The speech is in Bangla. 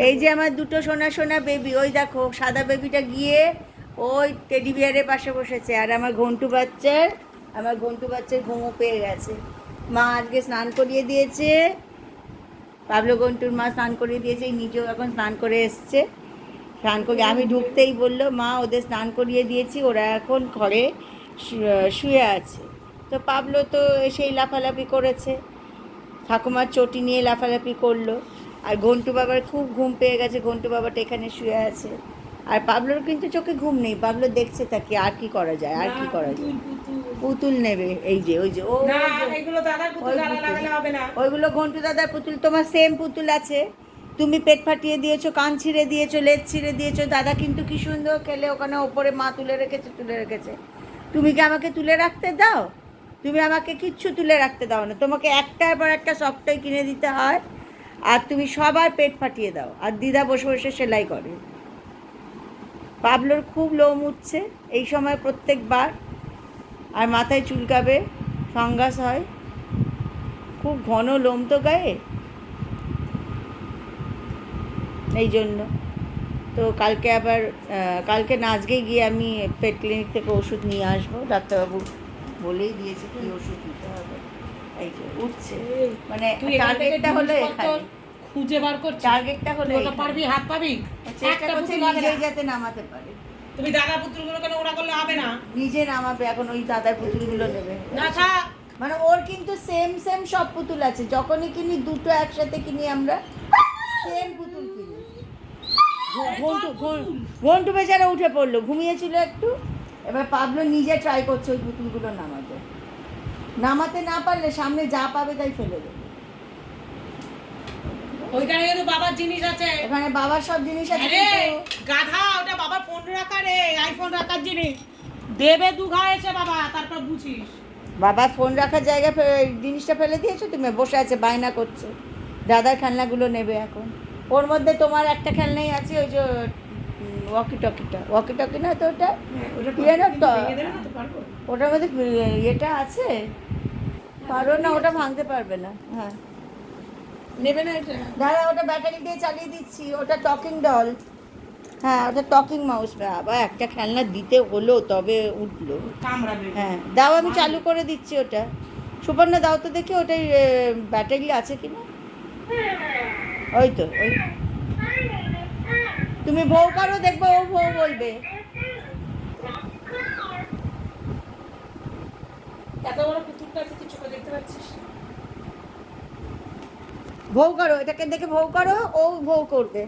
এই যে আমার দুটো সোনা সোনা বেবি, ওই দেখো সাদা বেবিটা গিয়ে ওই টেডি বিয়ারের পাশে বসেছে, আর আমার ঘন্টু বাচ্চার ঘুমো পেয়ে গেছে। মা আজকে স্নান করিয়ে দিয়েছে, পাবলো ঘন্টুর মা স্নান করিয়ে দিয়েছে, নিজেও এখন স্নান করে এসছে। স্নান করে আমি ঢুকতেই বললো, মা ওদের স্নান করিয়ে দিয়েছি, ওরা এখন ঘরে শুয়ে আছে। তো পাবলো তো সেই লাফালাফি করেছে, ঠাকুমার চটি নিয়ে লাফালাফি করলো। আর ঘন্টু বাবার খুব ঘুম পেয়ে গেছে, ঘন্টু বাবাটা এখানে শুয়ে আছে। আর পাবলোর কিন্তু চোখে ঘুম নেই, পাবলো দেখছে তাকে, আর কি করা যায়, আর কি করা যায়। পুতুল নেবে, এই যে ওই যে ওইগুলো ঘন্টু দাদার পুতুল, তোমার সেম পুতুল আছে। তুমি পেট ফাটিয়ে দিয়েছো, কান ছিঁড়ে দিয়েছো, লেজ ছিঁড়ে দিয়েছো, দাদা কিন্তু কি সুন্দর খেলে ওখানে ওপরে মা তুলে রেখেছে। তুমি কি আমাকে তুলে রাখতে দাও? তুমি আমাকে কিচ্ছু তুলে রাখতে দাও না, তোমাকে একটার পর একটা সবটাই কিনে দিতে হয়, আর তুমি সবার পেট ফাটিয়ে দাও, আর দিদা বসে বসে সেলাই করে। পাবলোর খুব লোম উঠছে এই সময় প্রত্যেকবার, আর মাথায় চুলকাবে, ফাঙ্গাস হয়, খুব ঘন লোম তো গায়ে, এই জন্য। তো কালকে আবার কালকে না আজকে গিয়ে আমি পেট ক্লিনিক থেকে ওষুধ নিয়ে আসবো, ডাক্তারবাবু বলেই দিয়েছে কি ওষুধ নিতে হবে। এই যে উঠছে, মানে টার্গেটটা হলো এখানে, খুঁজে বার করছিস, টার্গেটটা হলো ওটা পারবি, হাত পাবি, চেষ্টা করছে নিজেই যাতে নামাতে পারে। তুমি দাদা পুতুলগুলো কেন ওরা করলে হবে না, নিজে নামাবে এখন, ওই দাদার পুতুলগুলো নেবে না থাক। মানে ওর কিন্তু সেম সব পুতুল আছে, যখনই কিনি দুটো একসাথে কিনি আমরা, সেম পুতুল কিনি। ঘন্টু বেচারা উঠে পড়লো, ঘুমিয়েছিল একটু, এবার পাবলো নিজে ট্রাই করছে ওই পুতুলগুলো নামাতে না পারলে সামনে যা পাবে তাই ফেলে দেবে। ওইখানে কিন্তু বাবার জিনিস আছে, ওখানে বাবার সব জিনিস আছে, গাধা ওটা বাবার ফোন রাখার, আইফোন রাখার জিনিস দেবে, দুঘা এসে বাবা, তারপর বুঝিস। বাবা ফোন রাখার জায়গায় জিনিসটা ফেলে দিয়েছো, তুমি বসে আছে বায়না করছে দাদার খেলনাগুলো নেবে এখন। ওর মধ্যে তোমার একটা খেলনাই আছে, ওই যে ওয়াকি টকি না তো, ওটা ওটার মধ্যে ইয়েটা আছে, পারো না, ওটা ভাঙতে পারবে না। হ্যাঁ নেবে না এটা, দাদা ওটা ব্যাটারি দিয়ে চালিয়ে দিচ্ছি, ওটা টকিং ডল, হ্যাঁ ওটা টকিং মাউস। আবার একটা খেলনা দিতে হলো তবে উঠলো। হ্যাঁ দাও, আমি চালু করে দিচ্ছি ওটা। সুপর্ণা দাও তো দেখি ওটাই ব্যাটারি আছে কি না। ওই তো, ওই তুমি বউ করো, দেখবো ও বউ বলবে। এত বড় পুতুলটা তুই চোখে দেখতে পাচ্ছিস? বউ করো, এটাকে দেখে বউ করো, ও বউ করবে।